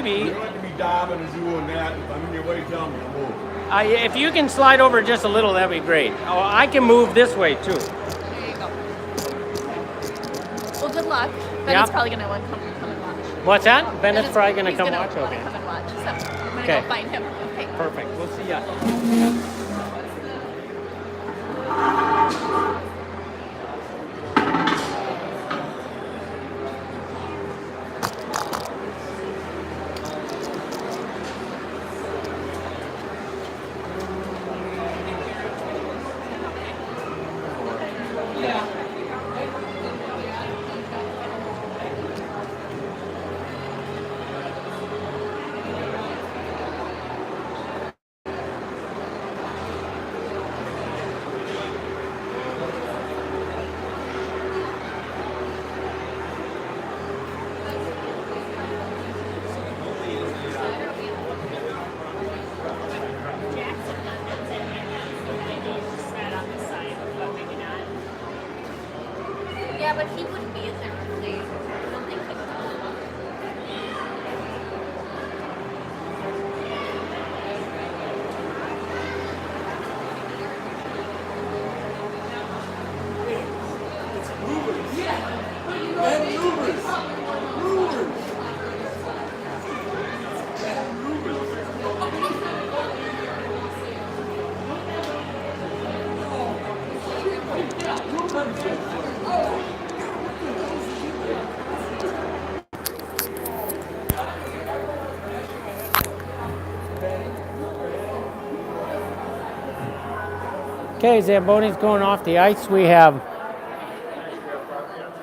maybe. You don't have to be diving and doing that. If I'm in your way, tell me. I'll move. If you can slide over just a little, that'd be great. Oh, I can move this way too. There you go. Well, good luck. Bennett's probably going to want to come and watch. What's that? Bennett's probably going to come watch? He's going to Okay. come and watch. So I'm going to go find him. Okay. Perfect. We'll see ya. Yeah, but he wouldn't be in there if they. I don't think he would. Okay, Zamboni's going off the ice. We have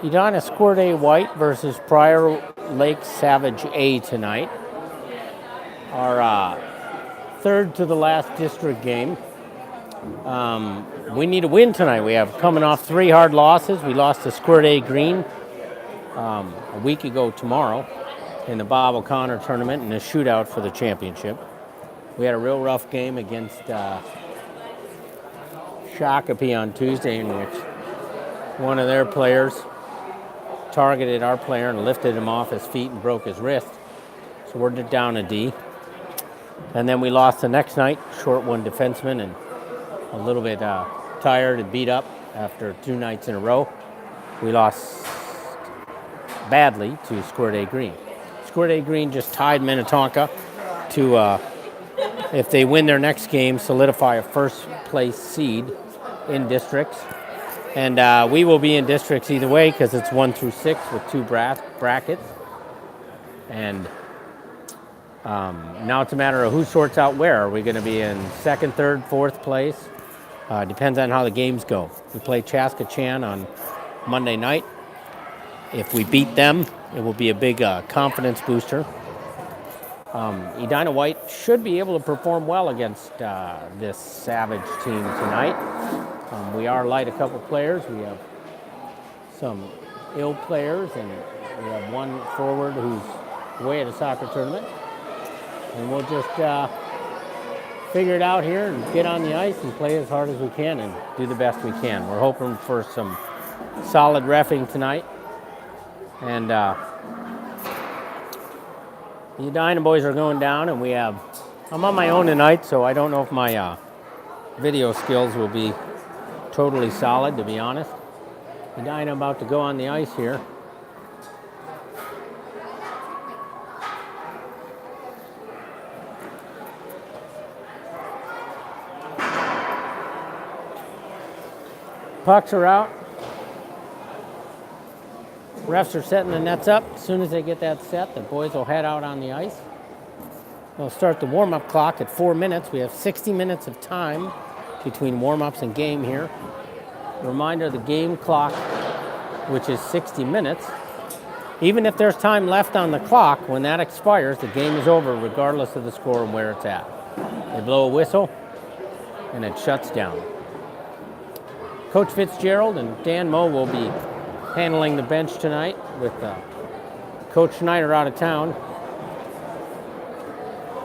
Edina SQAW White versus Prior Lake Savage A tonight. Our third to the last district game. We need a win tonight. We have coming off 3 hard losses. We lost to SQAW Green a week ago tomorrow in the Bob O'Connor tournament in a shootout for the championship. We had a real rough game against Shakopee on Tuesday, in which one of their players targeted our player and lifted him off his feet and broke his wrist. So we're down a D. And then we lost the next night, short one defenseman, and a little bit tired and beat up after 2 nights in a row. We lost badly to SQAW Green. SQAW Green just tied Minnetonka to, if they win their next game, solidify a first place seed in districts. And we will be in districts either way because it's 1 through 6 with 2 brackets. And now it's a matter of who sorts out where. Are we going to be in 2nd, 3rd, 4th place? Depends on how the games go. We play Chaskatchan on Monday night. If we beat them, it will be a big confidence booster. Edina White should be able to perform well against this Savage team tonight. We are light a couple players. We have some ill players, and we have one forward who's away at a soccer tournament. And we'll just figure it out here and get on the ice and play as hard as we can and do the best we can. We're hoping for some solid reffing tonight. And the Edina boys are going down, and I'm on my own tonight, so I don't know if my video skills will be totally solid, to be honest. Edina about to go on the ice here. Pucks are out. Refs are setting the nets up. As soon as they get that set, the boys will head out on the ice. They'll start the warm-up clock at 4 minutes. We have 60 minutes of time between warm-ups and game here. A reminder, the game clock, which is 60 minutes, even if there's time left on the clock, when that expires, the game is over regardless of the score and where it's at. They blow a whistle, and it shuts down. Coach Fitzgerald and Dan Moe will be handling the bench tonight with Coach Schneider out of town.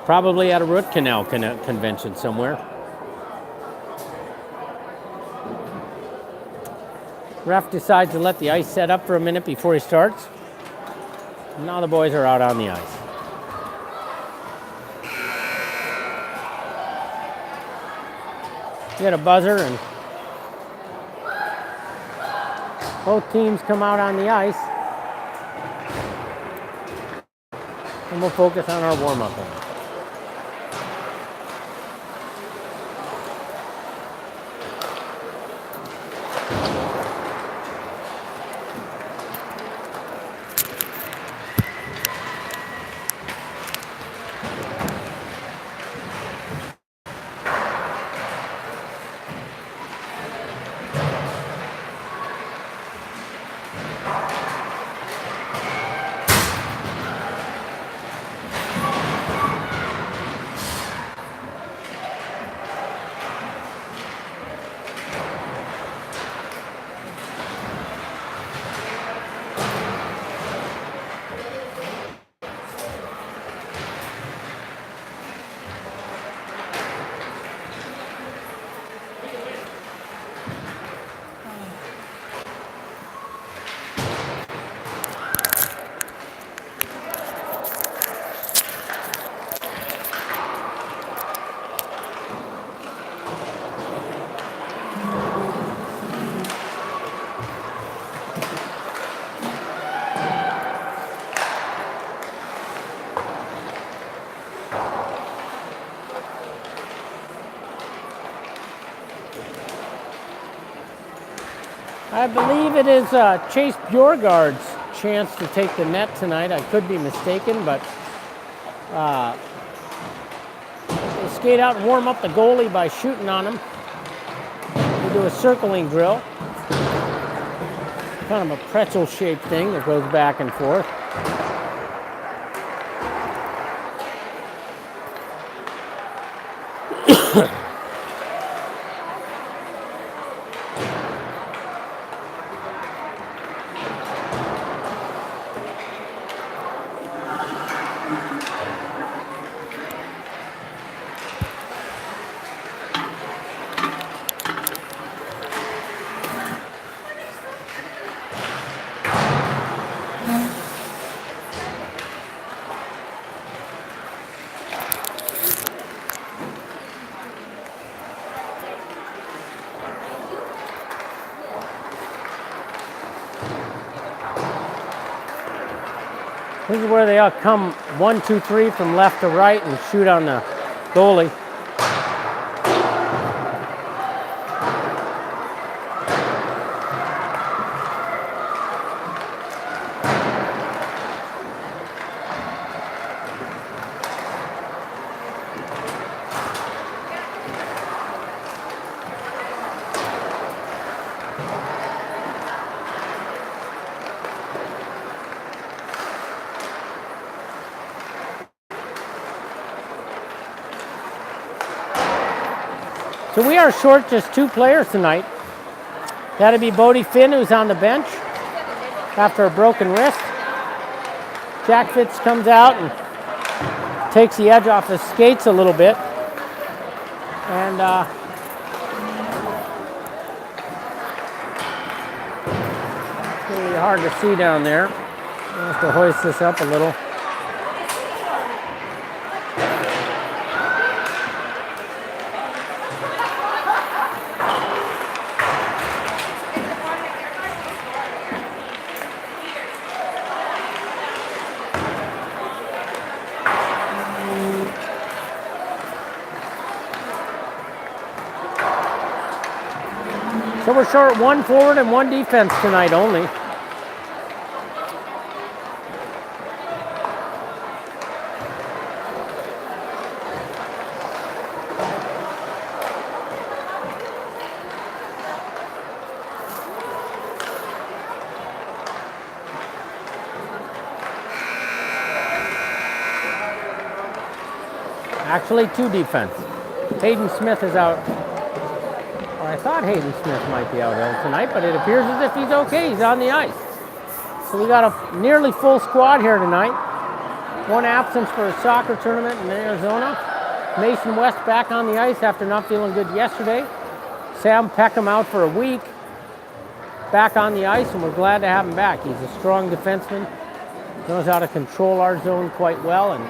Probably at a root canal convention somewhere. Ref decides to let the ice set up for a minute before he starts. Now the boys are out on the ice. get a buzzer, and both teams come out on the ice, and we'll focus on our warm-up. I believe it is Chase Bjorgard's chance to take the net tonight. I could be mistaken, but they skate out and warm up the goalie by shooting on him. They do a circling drill. Kind of a pretzel-shaped thing that goes back and forth. This is where they all come 1, 2, 3 from left to right and shoot on the goalie. So we are short just 2 players tonight. That'd be Bodie Finn, who's on the bench after a broken wrist. Jack Fitz comes out and takes the edge off his skates a little bit. And really hard to see down there. I'll have to hoist this up a little. So we're short 1 forward and 1 defense tonight only. Actually, 2 defense. Hayden Smith is out. I thought Hayden Smith might be out tonight, but it appears as if he's okay. He's on the ice. So we got a nearly full squad here tonight. 1 absence for a soccer tournament in Arizona. Mason West back on the ice after not feeling good yesterday. Sam Peckham out for a week. Back on the ice, and we're glad to have him back. He's a strong defenseman. Knows how to control our zone quite well, and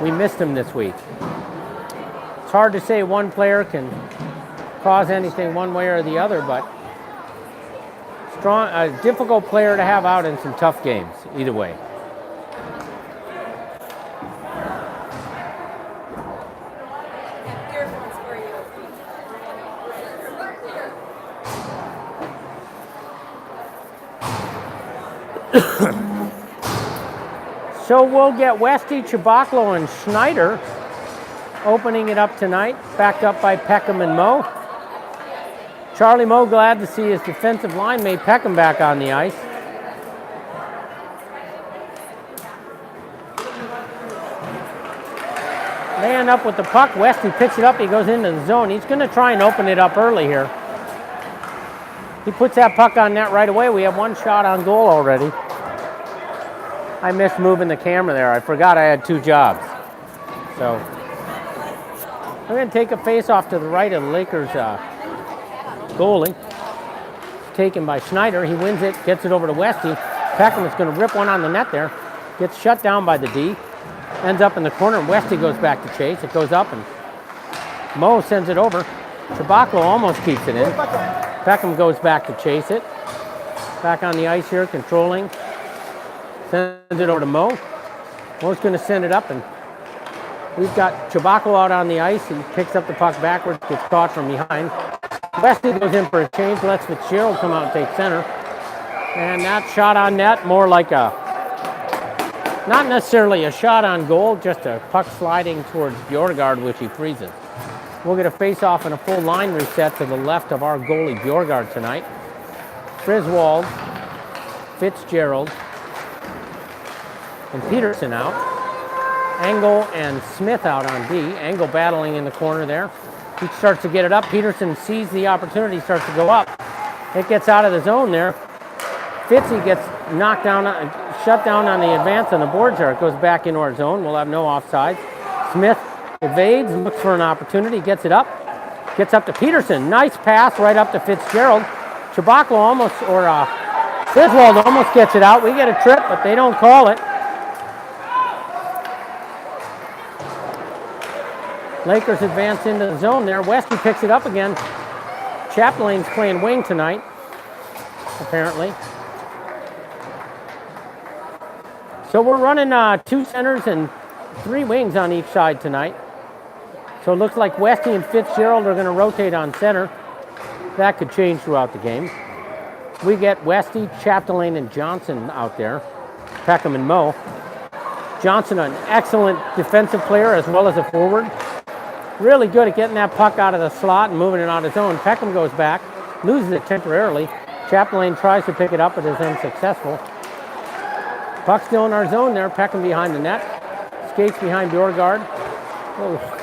we missed him this week. It's hard to say one player can cause anything one way or the other, but a difficult player to have out in some tough games, either way. Earphones for you. So we'll get Westy, Chabaklo, and Schneider opening it up tonight, backed up by Peckham and Moe. Charlie Moe glad to see his defensive line mate Peckham back on the ice. They end up with the puck. Westy picks it up. He goes into the zone. He's going to try and open it up early here. He puts that puck on net right away. We have one shot on goal already. I missed moving the camera there. I forgot I had 2 jobs. So we're going to take a face-off to the right of the Lakers goalie. Taken by Schneider. He wins it, gets it over to Westy. Peckham is going to rip one on the net there. Gets shut down by the D. Ends up in the corner, and Westy goes back to chase. It goes up, and Moe sends it over. Chabaklo almost keeps it in. Peckham goes back to chase it. Back on the ice here, controlling. Sends it over to Moe. Moe's going to send it up, and we've got Chabaklo out on the ice. He picks up the puck backwards, gets caught from behind. Westy goes in for a change, lets Fitzgerald come out and take center. And that shot on net, more like not necessarily a shot on goal, just a puck sliding towards Bjorgard, which he freezes. We'll get a face-off and a full line reset to the left of our goalie Bjorgard tonight. Griswold, Fitzgerald, and Peterson out. Engel and Smith out on D. Engel battling in the corner there. He starts to get it up. Peterson sees the opportunity, starts to go up. It gets out of the zone there. Fitzy gets knocked down, shut down on the advance on the boards there. It goes back into our zone. We'll have no offsides. Smith evades, looks for an opportunity, gets it up. Gets up to Peterson. Nice pass right up to Fitzgerald. Chabaklo almost, or Griswold almost gets it out. We get a trip, but they don't call it. Lakers advance into the zone there. Westy picks it up again. Chaplain's playing wing tonight, apparently. So we're running 2 centers and 3 wings on each side tonight. So it looks like Westy and Fitzgerald are going to rotate on center. That could change throughout the game. We get Westy, Chapdelaine, and Johnson out there. Peckham and Moe. Johnson, an excellent defensive player as well as a forward. Really good at getting that puck out of the slot and moving it on his own. Peckham goes back, loses it temporarily. Chapdelaine tries to pick it up, but is unsuccessful. Puck still in our zone there. Peckham behind the net. Skates behind Bjorgard.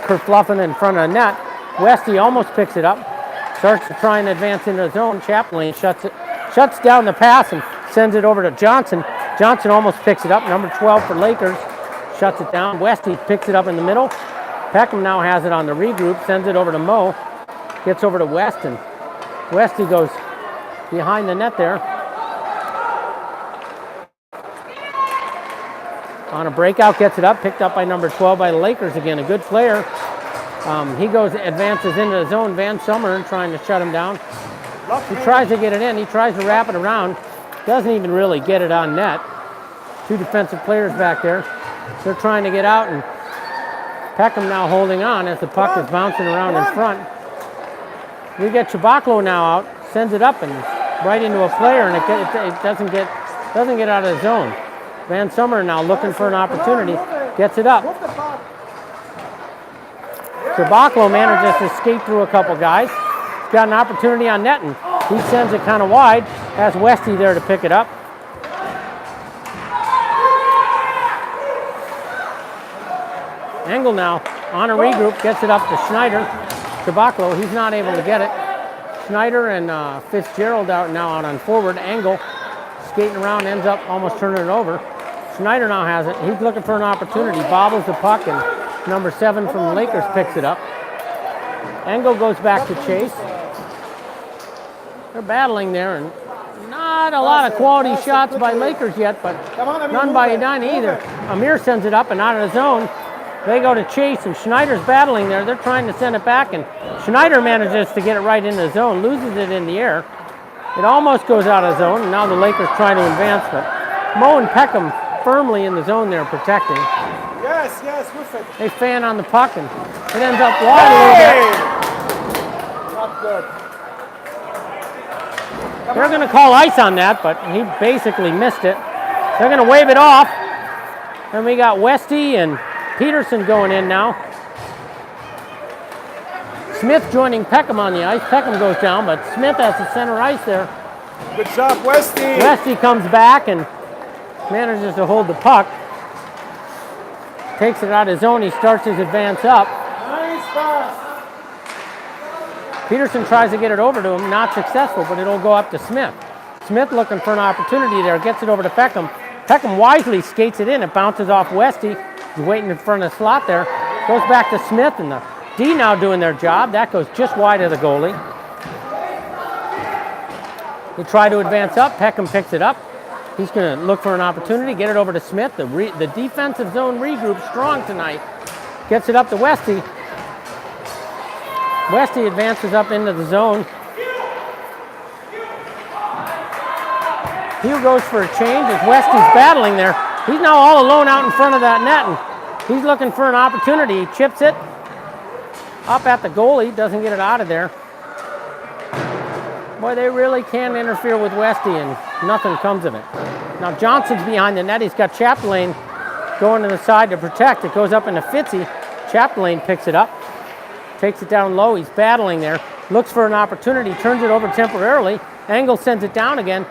Kerfluffing in front of the net. Westy almost picks it up. Starts to try and advance into the zone. Chapdelaine shuts down the pass and sends it over to Johnson. Johnson almost picks it up. Number 12 for Lakers. Shuts it down. Westy picks it up in the middle. Peckham now has it on the regroup. Sends it over to Moe. Gets over to Weston. Westy goes behind the net there. On a breakout, gets it up. Picked up by number 12 by the Lakers again. A good player. He advances into the zone. Van Summer trying to shut him down. He tries to get it in. He tries to wrap it around. Doesn't even really get it on net. 2 defensive players back there. They're trying to get out, and Peckham now holding on as the puck is bouncing around in front. We get Chabaklo now out. Sends it up and right into a player, and it doesn't get out of the zone. Van Summer now looking for an opportunity. Gets it up. Chabaklo manages to skate through a couple guys. He's got an opportunity on net, and he sends it kind of wide. Has Westy there to pick it up. Engel now on a regroup, gets it up to Schneider. Chabaklo, he's not able to get it. Schneider and Fitzgerald out on forward. Engel skating around, ends up almost turning it over. Schneider now has it. He's looking for an opportunity. Bobbles the puck, and number 7 from the Lakers picks it up. Engel goes back to chase. They're battling there, and not a lot of quality shots by Lakers yet, but none by Edina either. Amir sends it up and out of the zone. They go to chase, and Schneider's battling there. They're trying to send it back, and Schneider manages to get it right into the zone, loses it in the air. It almost goes out of zone, and now the Lakers try to advance, but Mo and Peckham firmly in the zone there protecting. Yes, with it. They fan on the puck, and it ends up wide a little bit. Not good. They're going to call ice on that, but he basically missed it. They're going to wave it off, and we got Westy and Peterson going in now. Smith joining Peckham on the ice. Peckham goes down, but Smith has the center ice there. Good job, Westy. Westy comes back and manages to hold the puck. Takes it out of zone. He starts his advance up. Nice pass. Peterson tries to get it over to him. Not successful, but it'll go up to Smith. Smith looking for an opportunity there. Gets it over to Peckham. Peckham wisely skates it in. It bounces off Westy. He's waiting in front of the slot there. Goes back to Smith, and the D now doing their job. That goes just wide of the goalie. They try to advance up. Peckham picks it up. He's going to look for an opportunity, get it over to Smith. The defensive zone regroup strong tonight. Gets it up to Westy. Westy advances up into the zone. Hugh goes for a change as Westy's battling there. He's now all alone out in front of that net, and he's looking for an opportunity. He chips it up at the goalie, doesn't get it out of there. Boy, they really can interfere with Westy, and nothing comes of it. Now Johnson's behind the net. He's got Chapdelaine going to the side to protect. It goes up into Fitzy. Chapdelaine picks it up, takes it down low. He's battling there, looks for an opportunity, turns it over temporarily. Angle sends it down again.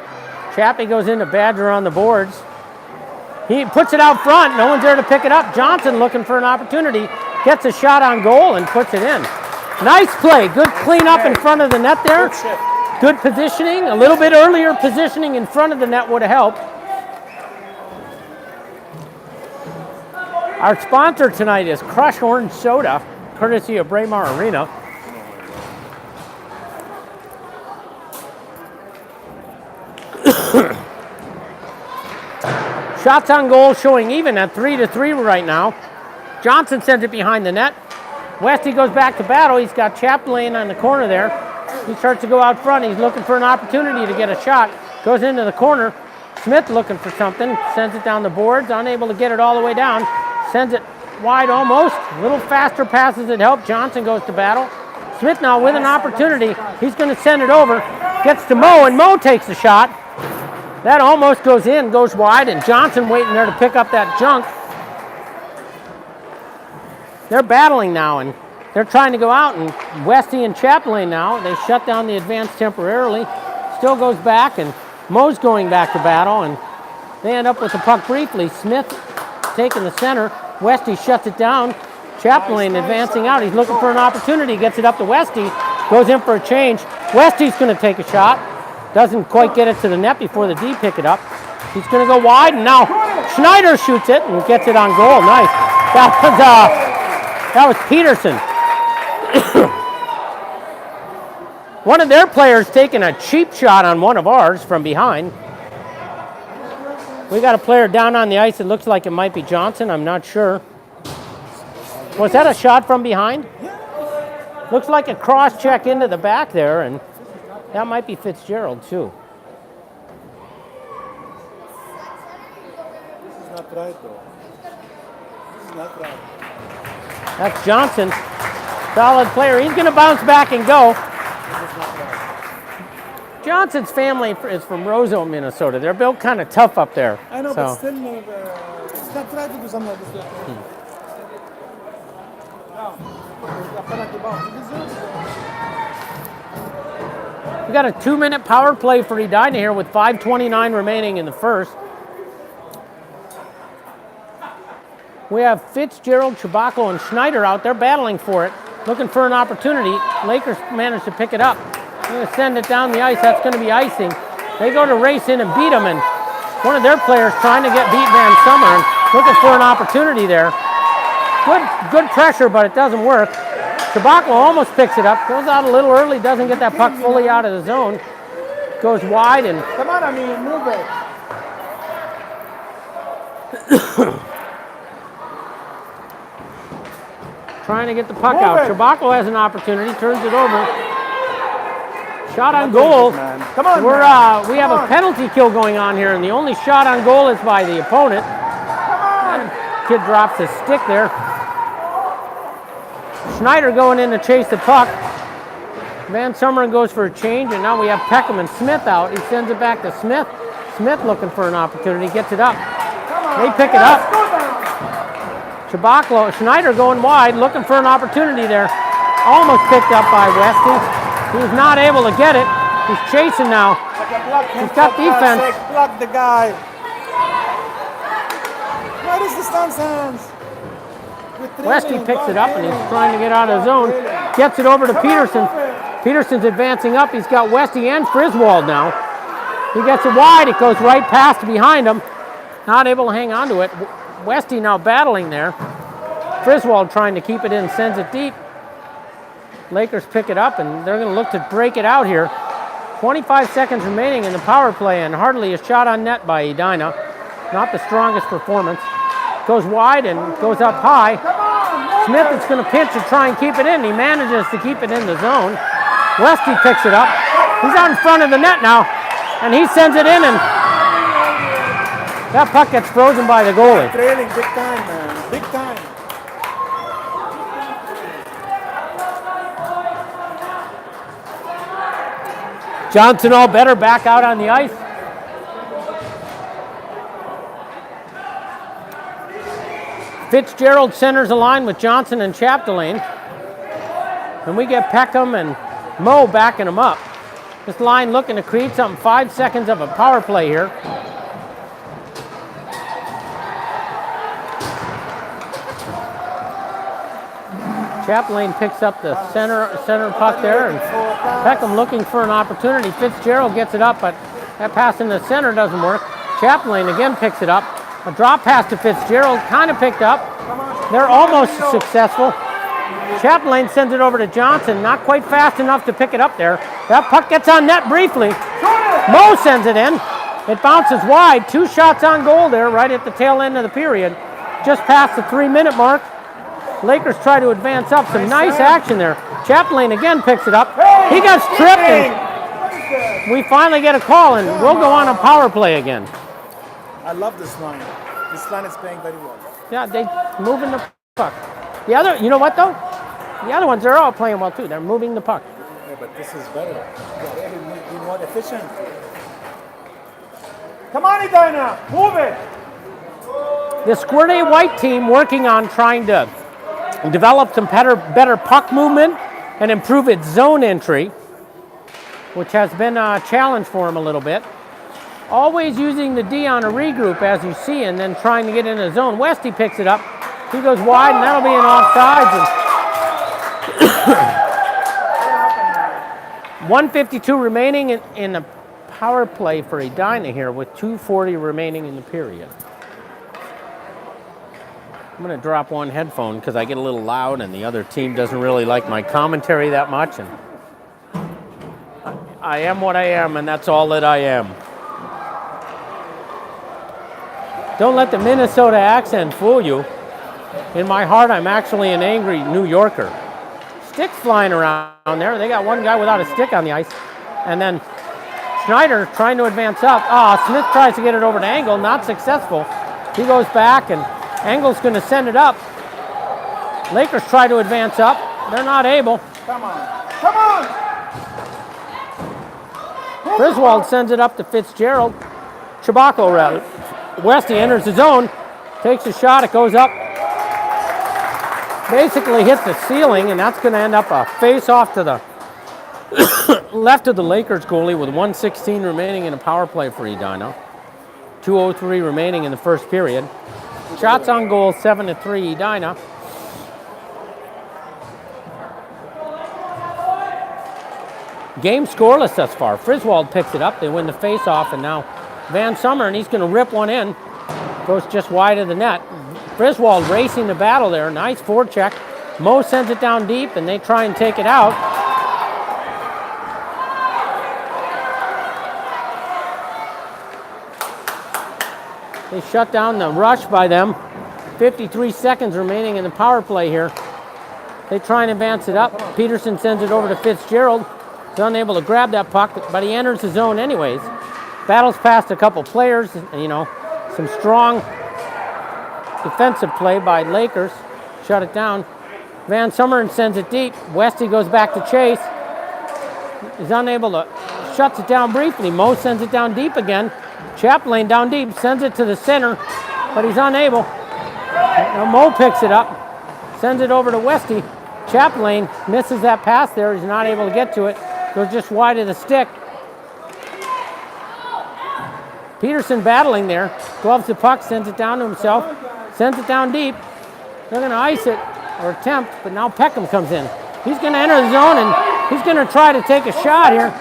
Chappie goes into Badger on the boards. He puts it out front. No one's there to pick it up. Johnson looking for an opportunity. Gets a shot on goal and puts it in. Nice play. Good cleanup in front of the net there. Good positioning. A little bit earlier positioning in front of the net would have helped. Our sponsor tonight is Crush Orange Soda, courtesy of Braemar Arena. Shots on goal showing even at 3-3 right now. Johnson sends it behind the net. Westy goes back to battle. He's got Chapdelaine on the corner there. He starts to go out front. He's looking for an opportunity to get a shot. Goes into the corner. Smith looking for something. Sends it down the boards. Unable to get it all the way down. Sends it wide almost. A little faster passes it help. Johnson goes to battle. Smith now with an opportunity. He's going to send it over. Gets to Mo, and Mo takes the shot. That almost goes in, goes wide, and Johnson waiting there to pick up that junk. They're battling now, and they're trying to go out, and Westy and Chapdelaine now, they shut down the advance temporarily. Still goes back, and Mo's going back to battle, and they end up with the puck briefly. Smith taking the center. Westy shuts it down. Chapdelaine advancing out. He's looking for an opportunity. Gets it up to Westy. Goes in for a change. Westy's going to take a shot. Doesn't quite get it to the net before the D pick it up. He's going to go wide, and now Schneider shoots it and gets it on goal. Nice. That was Peterson. One of their players taking a cheap shot on one of ours from behind. We got a player down on the ice. It looks like it might be Johnson. I'm not sure. Was that a shot from behind? Looks like a cross check into the back there, and that might be Fitzgerald too. This is not right, though. This is not right. That's Johnson. Solid player. He's going to bounce back and go. Johnson's family is from Roseau, Minnesota. They're built kind of tough up there. I know, so. but still, it's not right to do something like this. We got a 2-minute power play for Edina here with 5:29 remaining in the first. We have Fitzgerald, Chewbacca, and Schneider out there battling for it, looking for an opportunity. Lakers managed to pick it up. They're going to send it down the ice. That's going to be icing. They go to race in and beat them, and one of their players trying to get beat Van Summer and looking for an opportunity there. Good pressure, but it doesn't work. Chewbacca almost picks it up, goes out a little early, doesn't get that puck fully out of the zone. Goes wide, and Come on, I mean, move it. trying to get the puck Move out. it. Chabacco has an opportunity, turns it over. Shot on goal. Man. Come on, We have Come a on. penalty kill going on here, and the only shot on goal is by the opponent. And kid drops his stick there. Schneider going in to chase the puck. Van Summeren goes for a change, and now we have Peckham and Smith out. He sends it back to Smith. Smith looking for an opportunity, gets it up. They pick it up. Chabacco, Schneider going wide, looking for an opportunity there. Almost picked up by Westy. He's not able to get it. He's chasing now. He's got defense. Block the guy. What is this nonsense? Westy picks it up and he's trying to get out of the zone. Gets it over to Peterson. Peterson's advancing up. He's got Westy and Friswold now. He gets it wide. It goes right past behind him. Not able to hang on to it. Westy now battling there. Friswold trying to keep it in, sends it deep. Lakers pick it up and they're going to look to break it out here. 25 seconds remaining in the power play, and hardly a shot on net by Edina. Not the strongest performance. Goes wide and goes up high. Smith is going to pinch and try and keep it in. He manages to keep it in the zone. Westy picks it up. He's out in front of the net now, and he sends it in, and that puck gets frozen by the goalie. Trailing big time, man. Big time. Johnson all better back out on the ice. Fitzgerald centers the line with Johnson and Chapdelaine. And we get Peckham and Moe backing him up. This line looking to create something. 5 seconds of a power play here. Chapdelaine picks up the center puck there, and Peckham looking for an opportunity. Fitzgerald gets it up, but that pass in the center doesn't work. Chapdelaine again picks it up. A drop pass to Fitzgerald, kind of picked up. They're almost successful. Chapdelaine sends it over to Johnson, not quite fast enough to pick it up there. That puck gets on net briefly. Moe sends it in. It bounces wide. 2 shots on goal there right at the tail end of the period. Just past the 3-minute mark. Lakers try to advance up. Some nice action there. Chapdelaine again picks it up. He got stripped, and we finally get a call, and we'll go on a power play again. I love this line. This line is playing very well. Yeah, they moving the puck. The other, you know what though? The other ones are all playing well too. They're moving the puck. Yeah, but this is better. They're be more efficient. Come on, Edina, move it. The Squirt A White team working on trying to develop some better puck movement and improve its zone entry, which has been a challenge for them a little bit. Always using the D on a regroup, as you see, and then trying to get in a zone. Westy picks it up. He goes wide, and that'll be an offsides. And 152 remaining in the power play for Edina here, with 2:40 remaining in the period. I'm going to drop one headphone because I get a little loud, and the other team doesn't really like my commentary that much. And I am what I am, and that's all that I am. Don't let the Minnesota accent fool you. In my heart, I'm actually an angry New Yorker. Sticks flying around there. They got one guy without a stick on the ice. And then Schneider trying to advance up. Smith tries to get it over to Angle, not successful. He goes back, and Angle's going to send it up. Lakers try to advance up. They're not able. Come on. Come on. Griswold sends it up to Fitzgerald. Chabacco rather. Westy enters the zone, takes a shot, it goes up. Basically hits the ceiling, and that's going to end up a face-off to the left of the Lakers goalie with 1:16 remaining in a power play for Edina. 2:03 remaining in the first period. Shots on goal, 7-3 Edina. Game scoreless thus far. Friswold picks it up. They win the face-off, and now Van Summeren, he's going to rip one in. Goes just wide of the net. Friswold racing the battle there. Nice forecheck. Moe sends it down deep, and they try and take it out. They shut down the rush by them. 53 seconds remaining in the power play here. They try and advance it up. Peterson sends it over to Fitzgerald. He's unable to grab that puck, but he enters the zone anyways. Battles past a couple players, you know, some strong defensive play by Lakers. Shut it down. Van Summeren sends it deep. Westy goes back to chase. He's unable to, shuts it down briefly. Mo sends it down deep again. Chaplain down deep, sends it to the center, but he's unable. Now Mo picks it up, sends it over to Westy. Chaplain misses that pass there. He's not able to get to it. Goes just wide of the stick. Peterson battling there. Gloves the puck, sends it down to himself. Sends it down deep. They're going to ice it or attempt, but now Peckham comes in. He's going to enter the zone and he's going to try to take a shot here.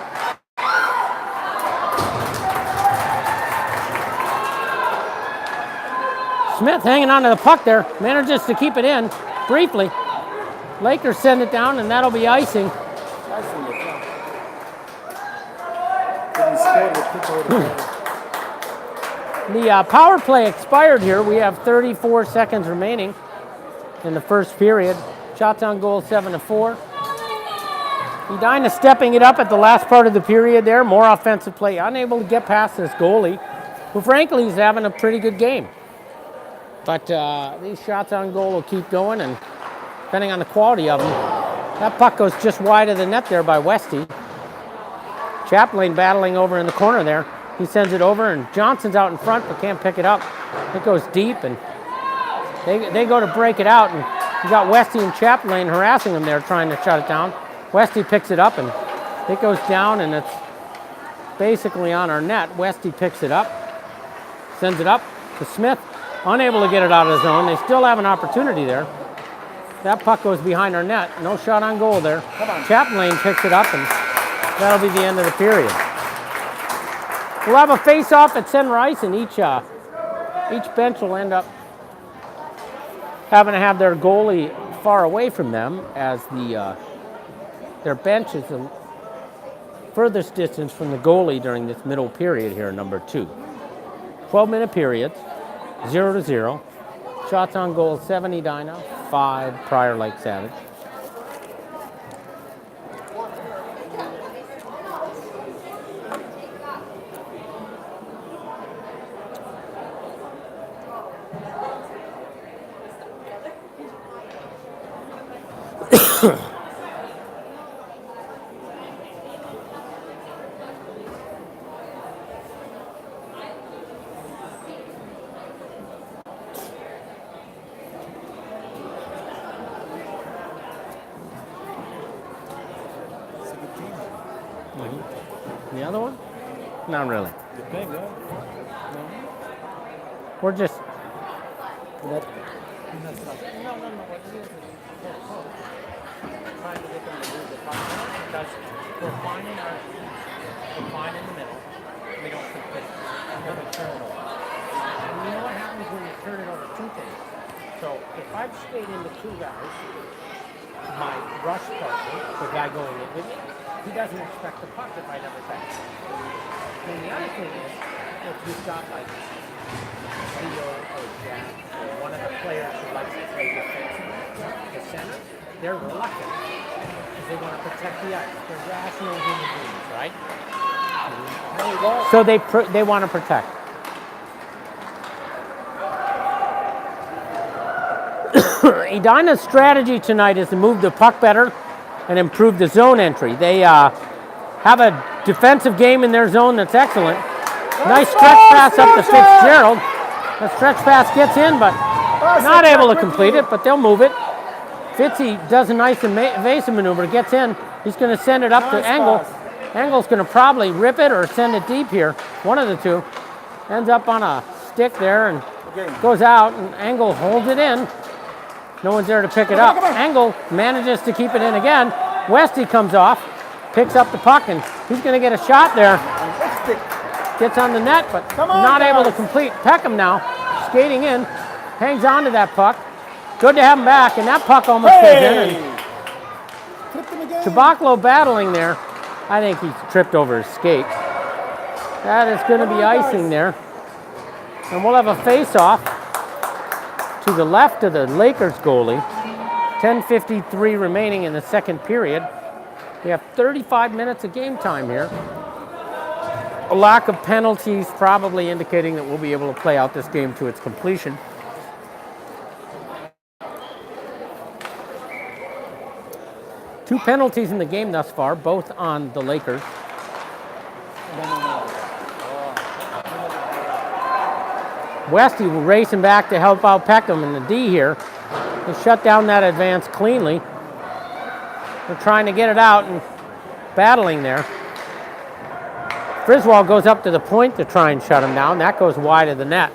Smith hanging on to the puck there, manages to keep it in briefly. Lakers send it down, and that'll be icing. The power play expired here. We have 34 seconds remaining in the first period. Shots on goal 7-4. Edina stepping it up at the last part of the period there. More offensive play. Unable to get past this goalie, who frankly is having a pretty good game. But these shots on goal will keep going, and depending on the quality of them. That puck goes just wide of the net there by Westy. Chaplain battling over in the corner there. He sends it over, and Johnson's out in front but can't pick it up. It goes deep, and they go to break it out, and you got Westy and Chaplain harassing him there trying to shut it down. Westy picks it up, and it goes down, and it's basically on our net. Westy picks it up, sends it up to Smith. Unable to get it out of the zone. They still have an opportunity there. That puck goes behind our net. No shot on goal there. Chaplain picks it up, and that'll be the end of the period. We'll have a face-off at center ice, and each bench will end up having to have their goalie far away from them, as their bench is the furthest distance from the goalie during this middle period here, number 2. 12-minute periods. 0-0. Shots on goal 7 Edina, 5 Prior Lake Savage. The other one? Not really. We're just... Trying to get them to move the puck because we're fine in the middle. We don't keep it. We don't turn it over. And you know what happens when you turn it over 2 things? So if I've stayed into 2 guys, my rush partner, the guy going in with me, he doesn't expect the puck if I never pass. And the other thing is, if you've got like Leo or Jack or one of the players who likes to play defensively, the center, they're reluctant because they want to protect the ice. They're rational human beings, right? So they want to protect. Edina's strategy tonight is to move the puck better and improve the zone entry. They have a defensive game in their zone that's excellent. Nice stretch pass up to Fitzgerald. The stretch pass gets in, but not able to complete it, but they'll move it. Fitzy does a nice evasive maneuver, gets in. He's going to send it up to Engel. Engel's going to probably rip it or send it deep here. One of the two. Ends up on a stick there and goes out, and Engel holds it in. No one's there to pick it up. Engel manages to keep it in again. Westy comes off, picks up the puck, and he's going to get a shot there. Gets on the net, but not able to complete. Peckham now, skating in, hangs on to that puck. Good to have him back, and that puck almost goes in. And Chabaclo battling there. I think he's tripped over his skate. That is going to be icing there. And we'll have a face-off to the left of the Lakers goalie. 10:53 remaining in the second period. We have 35 minutes of game time here. A lack of penalties probably indicating that we'll be able to play out this game to its completion. Two penalties in the game thus far, both on the Lakers. Westy racing back to help out Peckham in the D here. He shut down that advance cleanly. They're trying to get it out and battling there. Griswold goes up to the point to try and shut him down. That goes wide of the net.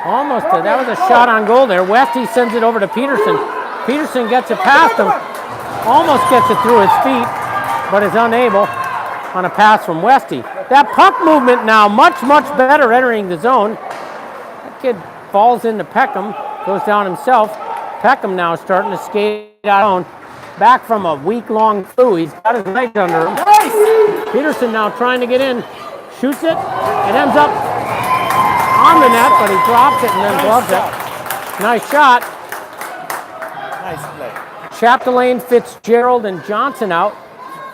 Almost, that was a shot on goal there. Westy sends it over to Peterson. Peterson gets it past him. Almost gets it through his feet, but is unable on a pass from Westy. That puck movement now, much, much better entering the zone. That kid falls into Peckham, goes down himself. Peckham now starting to skate out, back from a week-long flu. He's got his legs under him. Nice! Peterson now trying to get in, shoots it, and ends up on the net, but he drops it and then gloves it. Nice shot. Nice play. Chapdelaine, Fitzgerald, and Johnson out,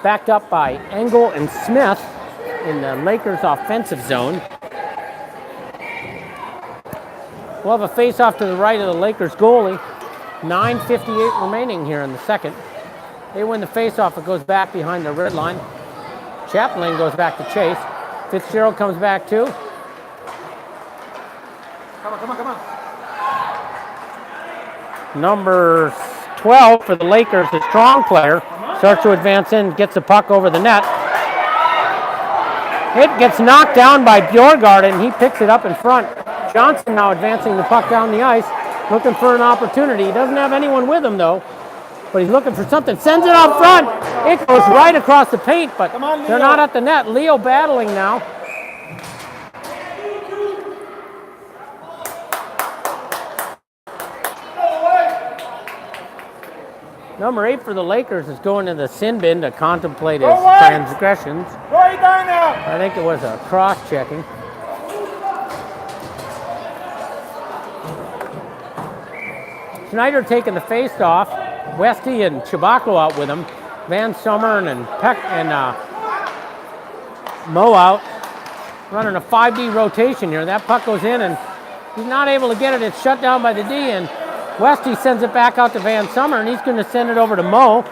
backed up by Engel and Smith in the Lakers' offensive zone. We'll have a face-off to the right of the Lakers goalie. 9:58 remaining here in the second. They win the face-off. It goes back behind the red line. Chapdelaine goes back to chase. Fitzgerald comes back too. Come on. Number 12 for the Lakers, the strong player, starts to advance in, gets the puck over the net. It gets knocked down by Bjorgard, and he picks it up in front. Johnson now advancing the puck down the ice, looking for an opportunity. He doesn't have anyone with him, though, but he's looking for something. Sends it out front. It goes right across the paint, but they're not at the net. Leo battling now. Number 8 for the Lakers is going to the sin bin to contemplate his transgressions. I think it was a cross-checking. Schneider taking the face-off. Westy and Chabaclo out with him. Van Summeren and Peck and Mo out. Running a 5D rotation here. That puck goes in and he's not able to get it. It's shut down by the D, and Westy sends it back out to Van Summer, and he's going to send it over to Mo.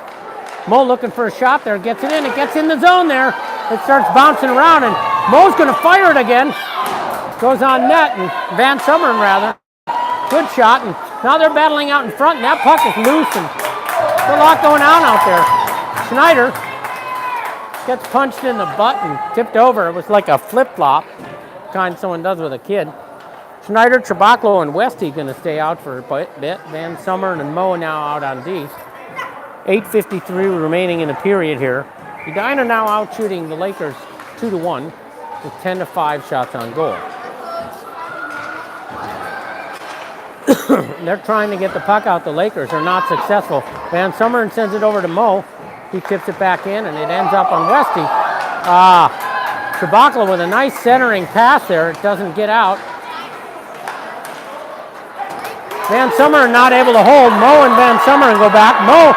Mo looking for a shot there. Gets it in. It gets in the zone there. It starts bouncing around, and Mo's going to fire it again. Goes on net, and Van Summeren rather. Good shot, and now they're battling out in front, and that puck is loose, and there's a lot going on out there. Schneider gets punched in the butt and tipped over. It was like a flip-flop, kind someone does with a kid. Schneider, Chabaclo, and Westy going to stay out for a bit. Van Summeren and Mo now out on D. 8:53 remaining in the period here. Edina now out shooting the Lakers 2-1 with 10-5 shots on goal. They're trying to get the puck out. The Lakers are not successful. Van Summeren sends it over to Mo. He tips it back in, and it ends up on Westy. Chabaclo with a nice centering pass there. It doesn't get out. Van Summeren not able to hold. Mo and Van Summeren go back. Mo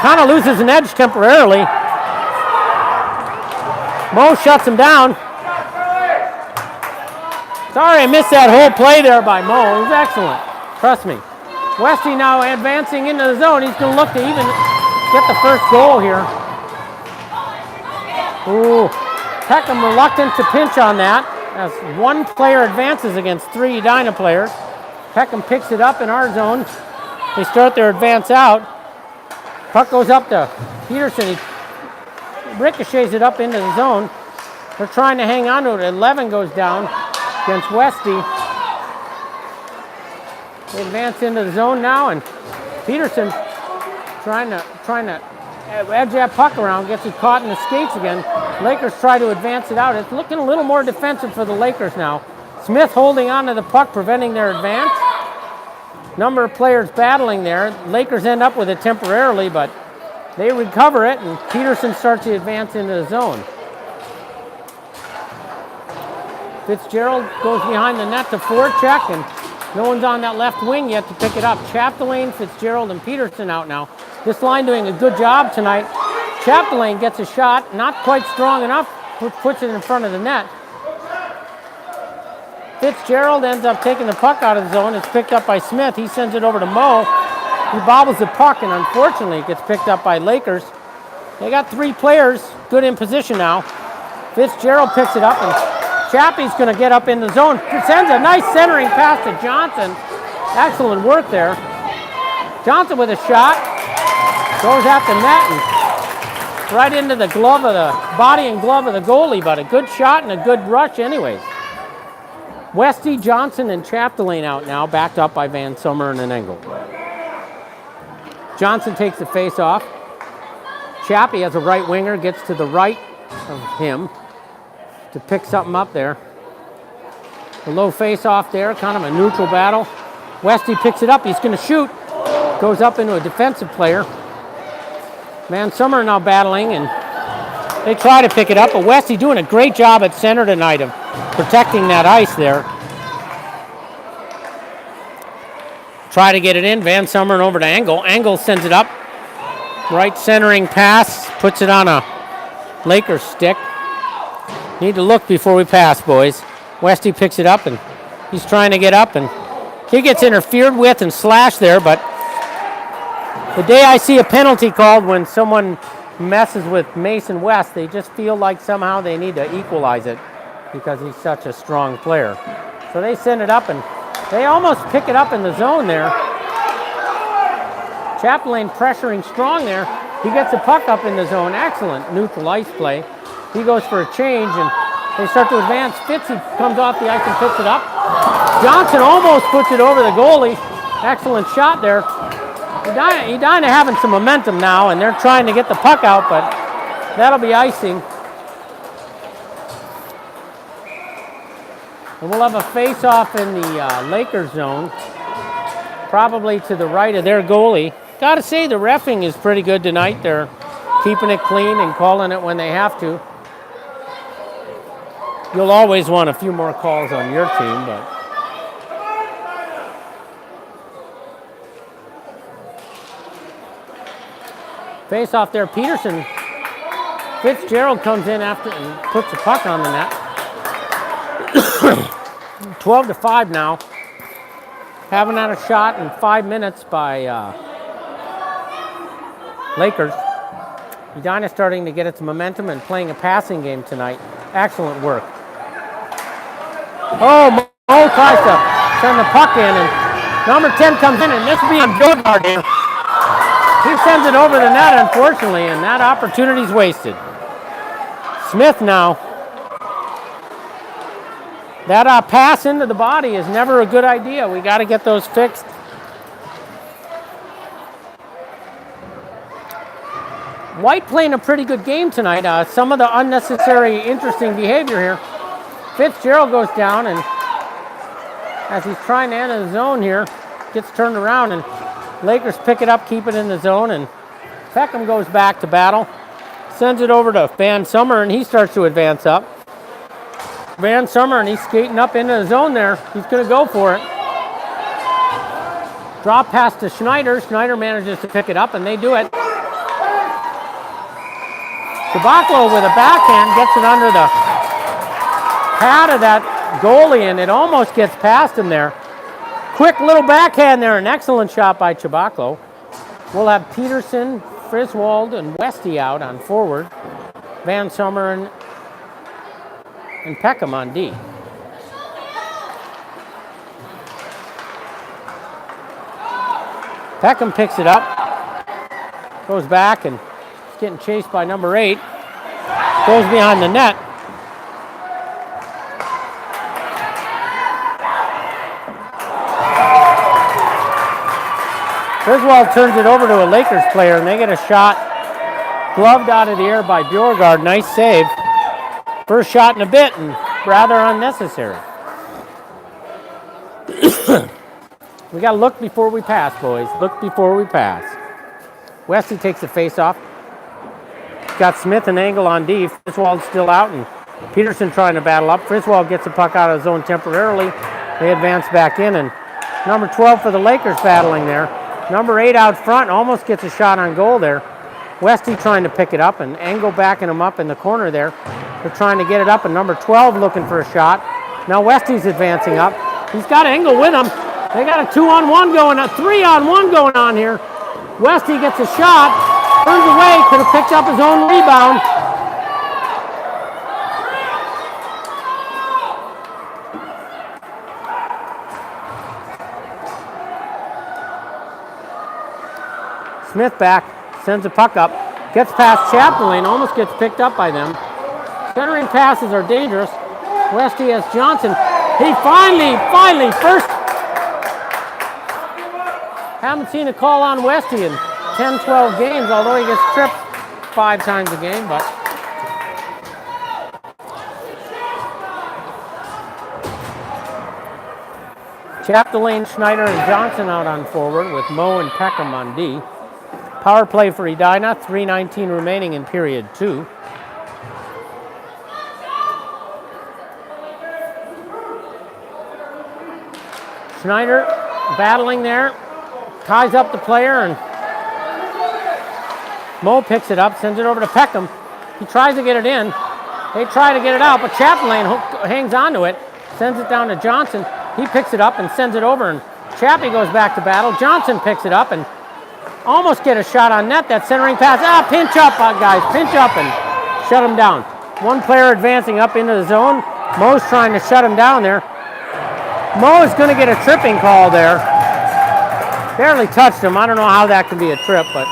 kind of loses an edge temporarily. Mo shuts him down. Sorry, I missed that whole play there by Mo. It was excellent. Trust me. Westy now advancing into the zone. He's going to look to even get the first goal here. Ooh. Peckham reluctant to pinch on that as one player advances against 3 Edina players. Peckham picks it up in our zone. They start their advance out. Puck goes up to Peterson. He ricochets it up into the zone. They're trying to hang on to it. 11 goes down against Westy. They advance into the zone now, and Peterson trying to edge that puck around, gets it caught in the skates again. Lakers try to advance it out. It's looking a little more defensive for the Lakers now. Smith holding on to the puck, preventing their advance. Number of players battling there. Lakers end up with it temporarily, but they recover it, and Peterson starts to advance into the zone. Fitzgerald goes behind the net to forecheck, and no one's on that left wing yet to pick it up. Chapdelaine, Fitzgerald, and Peterson out now. This line doing a good job tonight. Chapdelaine gets a shot, not quite strong enough, puts it in front of the net. Fitzgerald ends up taking the puck out of the zone. It's picked up by Smith. He sends it over to Mo. He bobbles the puck, and unfortunately it gets picked up by Lakers. They got 3 players good in position now. Fitzgerald picks it up, and Chappie's going to get up in the zone. Sends a nice centering pass to Johnson. Excellent work there. Johnson with a shot. Goes at the net and right into the glove of the body and glove of the goalie, but a good shot and a good rush anyways. Westy, Johnson, and Chapdelaine out now, backed up by Van Summeren and Engel. Johnson takes the face off. Chappie as a right winger gets to the right of him to pick something up there. A low face off there, kind of a neutral battle. Westy picks it up, he's going to shoot. Goes up into a defensive player. Van Summeren now battling, and they try to pick it up, but Westy doing a great job at center tonight of protecting that ice there. Try to get it in, Van Summeren over to Engel. Engel sends it up. Right centering pass, puts it on a Lakers stick. Need to look before we pass, boys. Westy picks it up, and he's trying to get up, and he gets interfered with and slashed there, but the day I see a penalty called when someone messes with Mason West, they just feel like somehow they need to equalize it because he's such a strong player. So they send it up, and they almost pick it up in the zone there. Chapdelaine pressuring strong there. He gets the puck up in the zone. Excellent neutral ice play. He goes for a change, and they start to advance. Fitzy comes off the ice and picks it up. Johnson almost puts it over the goalie. Excellent shot there. Edina having some momentum now, and they're trying to get the puck out, but that'll be icing. And we'll have a face-off in the Lakers zone, probably to the right of their goalie. Got to say, the reffing is pretty good tonight. They're keeping it clean and calling it when they have to. You'll always want a few more calls on your team, but face off there, Peterson. Fitzgerald comes in after and puts the puck on the net. 12-5 now. Haven't had a shot in 5 minutes by Lakers. Edina starting to get its momentum and playing a passing game tonight. Excellent work. Oh, Mo tries to send the puck in, and number 10 comes in, and this will be on Bjorgard here. He sends it over the net, unfortunately, and that opportunity's wasted. Smith now. That pass into the body is never a good idea. We got to get those fixed. White playing a pretty good game tonight. Some of the unnecessary, interesting behavior here. Fitzgerald goes down, and as he's trying to enter the zone here, gets turned around, and Lakers pick it up, keep it in the zone, and Peckham goes back to battle. Sends it over to Van Summeren, and he starts to advance up. Van Summeren, he's skating up into the zone there. He's going to go for it. Drop pass to Schneider. Schneider manages to pick it up, and they do it. Chibaklo with a backhand gets it under the pad of that goalie, and it almost gets past him there. Quick little backhand there, an excellent shot by Chibaklo. We'll have Peterson, Friswold, and Westy out on forward. Van Summeren and Peckham on D. Peckham picks it up, goes back, and is getting chased by number 8. Goes behind the net. Friswold turns it over to a Lakers player, and they get a shot gloved out of the air by Bjorgard. Nice save. First shot in a bit, and rather unnecessary. We got to look before we pass, boys. Look before we pass. Westy takes the face off. Got Smith and Engel on D. Friswold's still out, and Peterson trying to battle up. Friswell gets the puck out of the zone temporarily. They advance back in, and number 12 for the Lakers battling there. Number 8 out front almost gets a shot on goal there. Westy trying to pick it up, and Engel backing him up in the corner there. They're trying to get it up, and number 12 looking for a shot. Now Westy's advancing up. He's got Engel with him. They got a 2-on-1 going on, 3-on-1 going on here. Westy gets a shot, turns away, could have picked up his own rebound. Smith back, sends a puck up, gets past Chapdelaine, almost gets picked up by them. Centering passes are dangerous. Westy has Johnson. He finally, first. Haven't seen a call on Westy in 10, 12 games, although he gets tripped 5 times a game, but. Chapdelaine, Schneider, and Johnson out on forward with Moe and Peckham on D. Power play for Edina, 3:19 remaining in period 2. Schneider battling there, ties up the player, and Moe picks it up, sends it over to Peckham. He tries to get it in. They try to get it out, but Chapdelaine hangs on to it, sends it down to Johnson. He picks it up and sends it over, and Chappie goes back to battle. Johnson picks it up and almost get a shot on net. That centering pass. Pinch up, guys. Pinch up and shut him down. One player advancing up into the zone. Moe's trying to shut him down there. Moe is going to get a tripping call there. Barely touched him. I don't know how that can be a trip, but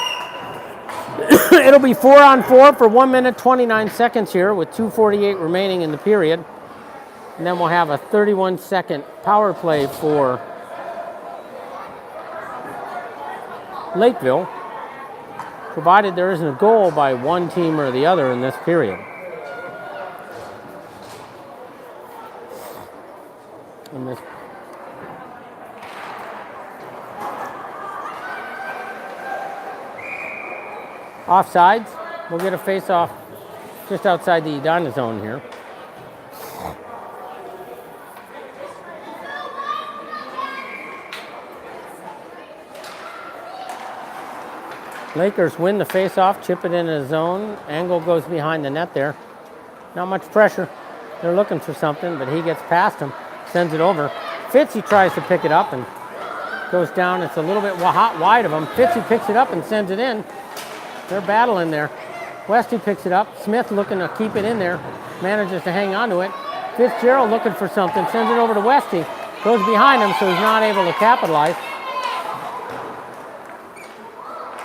it'll be 4-on-4 for 1 minute, 29 seconds here with 2:48 remaining in the period. And then we'll have a 31-second power play for Lakeville, provided there isn't a goal by one team or the other in this period. And this offsides, we'll get a face-off just outside the Edina zone here. Lakers win the face-off, chip it into the zone. Angle goes behind the net there. Not much pressure. They're looking for something, but he gets past him, sends it over. Fitzy tries to pick it up and goes down. It's a little bit wide of him. Fitzy picks it up and sends it in. They're battling there. Westy picks it up. Smith looking to keep it in there. Manages to hang on to it. Fitzgerald looking for something. Sends it over to Westy. Goes behind him, so he's not able to capitalize.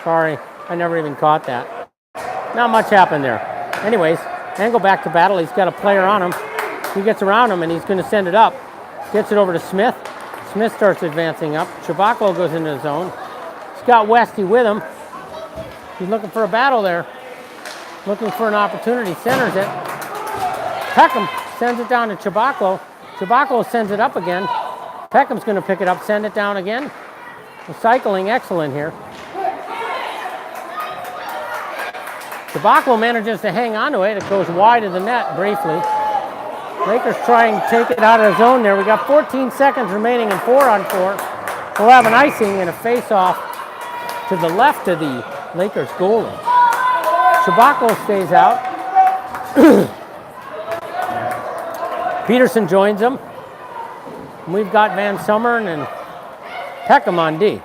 Sorry, I never even caught that. Not much happened there. Anyways, Angle back to battle. He's got a player on him. He gets around him, and he's going to send it up. Gets it over to Smith. Smith starts advancing up. Chabacco goes into the zone. He's got Westy with him. He's looking for a battle there. Looking for an opportunity. Centers it. Peckham sends it down to Chabacco. Chabacco sends it up again. Peckham's going to pick it up, send it down again. Recycling excellent here. Chabacco manages to hang on to it. It goes wide of the net briefly. Lakers try and take it out of the zone there. We got 14 seconds remaining in 4-on-4. We'll have an icing and a face-off to the left of the Lakers goalie. Chabacco stays out. Peterson joins him. And we've got Van Summeren and Peckham on D.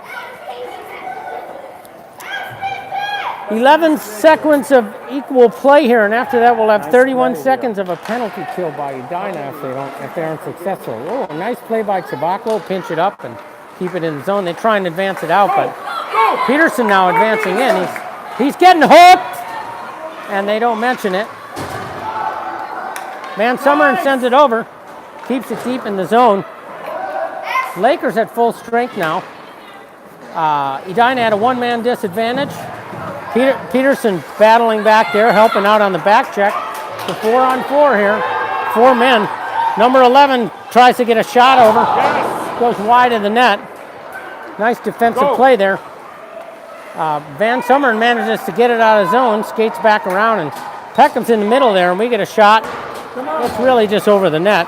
11 seconds of equal play here, and after that we'll have 31 seconds of a penalty kill by Edina if they aren't successful. Oh, a nice play by Chabacco, pinch it up and keep it in the zone. They try and advance it out, but Peterson now advancing in. He's getting hooked, and they don't mention it. Van Summeren sends it over, keeps it deep in the zone. Lakers at full strength now. Edina had a one-man disadvantage. Peterson battling back there, helping out on the back check. The 4-on-4 here. 4 men. Number 11 tries to get a shot over. Goes wide of the net. Nice defensive play there. Van Summeren manages to get it out of zone, skates back around, and Peckham's in the middle there, and we get a shot It's really just over the net.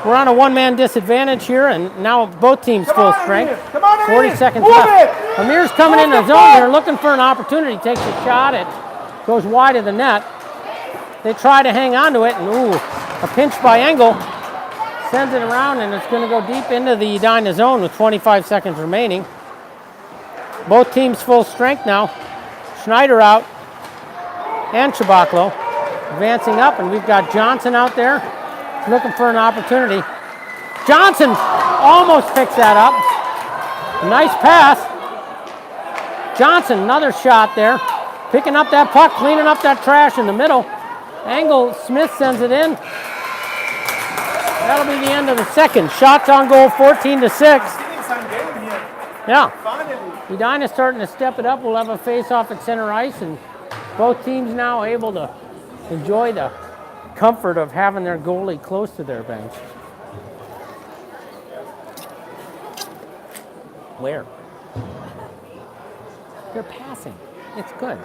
We're on a one-man disadvantage here, and now both teams full strength. 40 seconds left. Amir's coming in the zone here, looking for an opportunity. Takes a shot. It goes wide of the net. They try to hang on to it, and ooh, a pinch by Engel. Sends it around, and it's going to go deep into the Edina zone with 25 seconds remaining. Both teams full strength now. Schneider out, and Chabaklo advancing up, and we've got Johnson out there looking for an opportunity. Johnson almost picks that up. A nice pass. Johnson, another shot there. Picking up that puck, cleaning up that trash in the middle. Engel, Smith sends it in. That'll be the end of the second. Shots on goal, 14-6. Yeah. Edina's starting to step it up. We'll have a face-off at center ice, and both teams now able to enjoy the comfort of having their goalie close to their bench. Where? They're passing. It's good.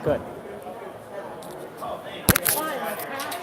Good. It's fine. Let's pass it.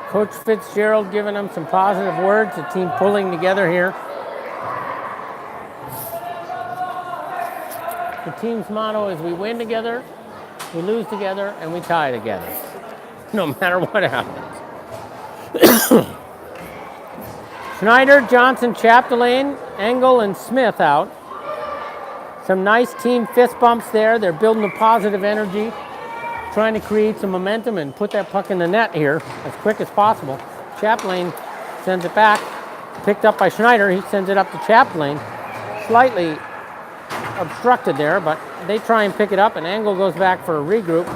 Coach Fitzgerald giving them some positive words, the team pulling together here. The team's motto is we win together, we lose together, and we tie together, no matter what happens. Schneider, Johnson, Chapdelaine, Engel, and Smith out. Some nice team fist bumps there. They're building a positive energy, trying to create some momentum and put that puck in the net here as quick as possible. Chapdelaine sends it back, picked up by Schneider. He sends it up to Chapdelaine. Slightly obstructed there, but they try and pick it up, and Engel goes back for a regroup.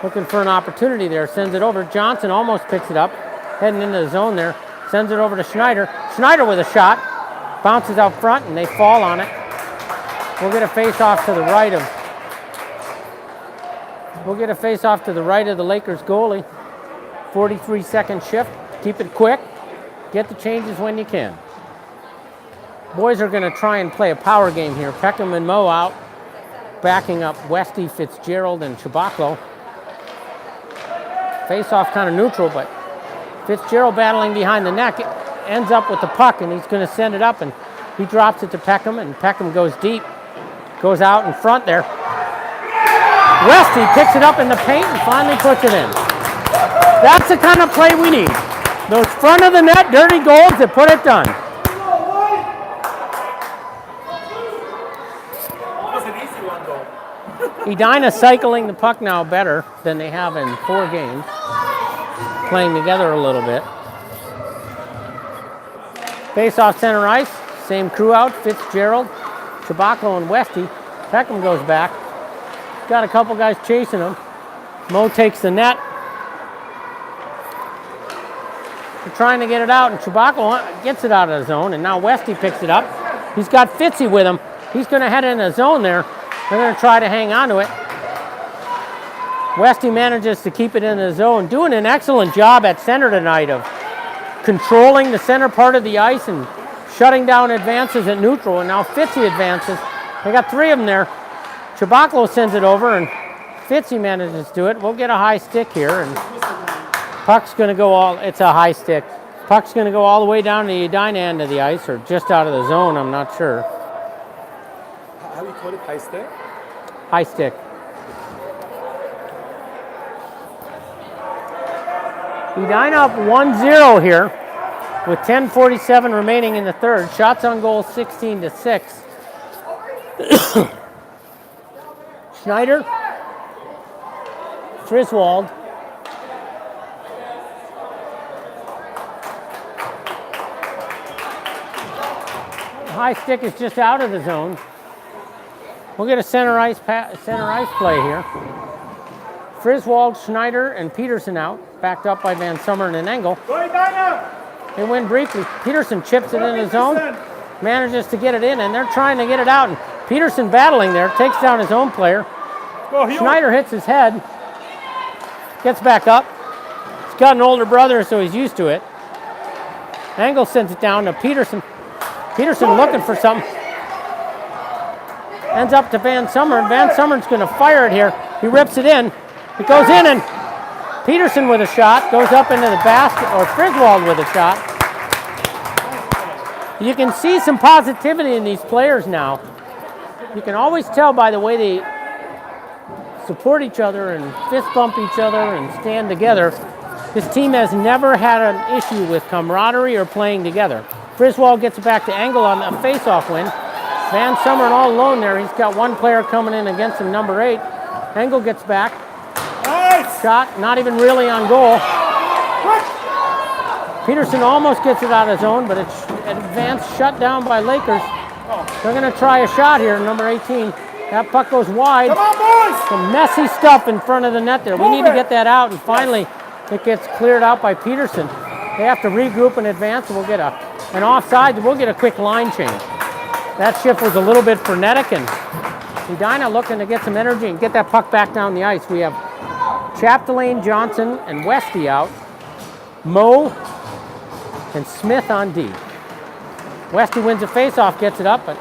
Looking for an opportunity there, sends it over. Johnson almost picks it up, heading into the zone there. Sends it over to Schneider. Schneider with a shot. Bounces out front, and they fall on it. We'll get a face-off to the right of the Lakers goalie. 43-second shift. Keep it quick. Get the changes when you can. Boys are going to try and play a power game here. Peckham and Moe out, backing up Westy, Fitzgerald, and Chabaklo. Face-off kind of neutral, but Fitzgerald battling behind the neck, ends up with the puck, and he's going to send it up, and he drops it to Peckham, and Peckham goes deep, goes out in front there. Westy picks it up in the paint and finally puts it in. That's the kind of play we need. Those front of the net dirty goals that put it done. Edina cycling the puck now better than they have in 4 games. Playing together a little bit. Face off center ice. Same crew out. Fitzgerald, Chabaklo, and Westy. Peckham goes back. Got a couple guys chasing him. Moe takes the net. They're trying to get it out, and Chabaklo gets it out of the zone, and now Westy picks it up. He's got Fitzy with him. He's going to head in the zone there. They're going to try to hang on to it. Westy manages to keep it in the zone, doing an excellent job at center tonight of controlling the center part of the ice and shutting down advances at neutral, and now Fitzy advances. They got 3 of them there. Chabaklo sends it over, and Fitzy manages to do it. We'll get a high stick here, and puck's going to go it's a high stick. Puck's going to go all the way down to the Edina end of the ice, or just out of the zone, I'm not sure. How do you call it, high stick? High stick. Edina up 1-0 here. with 10:47 remaining in the third. Shots on goal 16-6. Schneider, Friswold, high stick is just out of the zone. We'll get a center ice play here. Friswold, Schneider, and Peterson out, backed up by Van Summeren and Engel. They win briefly. Peterson chips it in the zone, manages to get it in, and they're trying to get it out. And Peterson battling there, takes down his own player. Schneider hits his head, gets back up. He's got an older brother, so he's used to it. Engel sends it down to Peterson. Peterson looking for something. Ends up to Van Summeren. Van Summeren's going to fire it here. He rips it in. It goes in, and Peterson with a shot goes up into the basket, or Friswold with a shot. You can see some positivity in these players now. You can always tell by the way they support each other and fist bump each other and stand together. This team has never had an issue with camaraderie or playing together. Friswold gets it back to Engel on a face-off win. Van Summeren all alone there. He's got one player coming in against him, number 8. Engel gets back. Nice. Shot, not even really on goal. Peterson almost gets it out of zone, but it's advanced shut down by Lakers. They're going to try a shot here, number 18. That puck goes wide. Come on, boys! Some messy stuff in front of the net there. We need to get that out, and finally it gets cleared out by Peterson. They have to regroup and advance, and we'll get an offside. We'll get a quick line change. That shift was a little bit frenetic, and Edina looking to get some energy and get that puck back down the ice. We have Chapdelaine, Johnson, and Westy out. Moe and Smith on D. Westy wins a faceoff, gets it up, but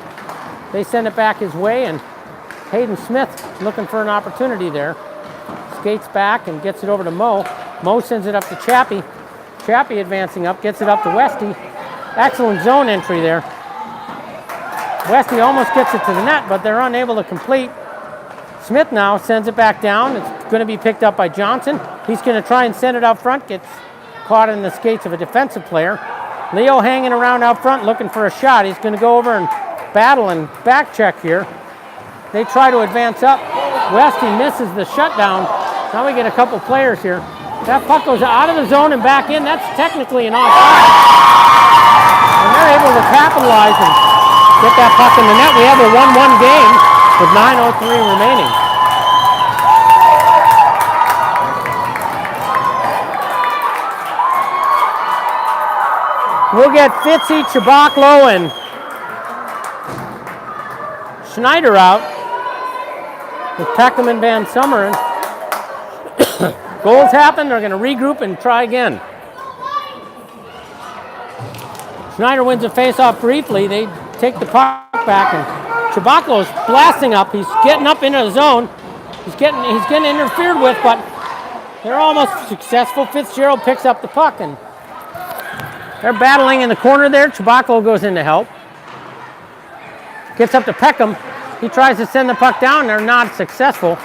they send it back his way, and Hayden Smith looking for an opportunity there. Skates back and gets it over to Moe. Moe sends it up to Chappie. Chappie advancing up, gets it up to Westy. Excellent zone entry there. Westy almost gets it to the net, but they're unable to complete. Smith now sends it back down. It's going to be picked up by Johnson. He's going to try and send it out front. Gets caught in the skates of a defensive player. Leo hanging around out front looking for a shot. He's going to go over and battle and back check here. They try to advance up. Westy misses the shutdown. Now we get a couple players here. That puck goes out of the zone and back in. That's technically an offside. And they're able to capitalize and get that puck in the net. We have a 1-1 game with 9:03 remaining. We'll get Fitzy, Chabaklo, and Schneider out with Peckham and Van Summeren. Goals happen. They're going to regroup and try again. Schneider wins a faceoff briefly. They take the puck back, and Chabaklo's blasting up. He's getting up into the zone. He's getting interfered with, but they're almost successful. Fitzgerald picks up the puck, and they're battling in the corner there. Chabaklo goes in to help. Gets up to Peckham. He tries to send the puck down. They're not successful.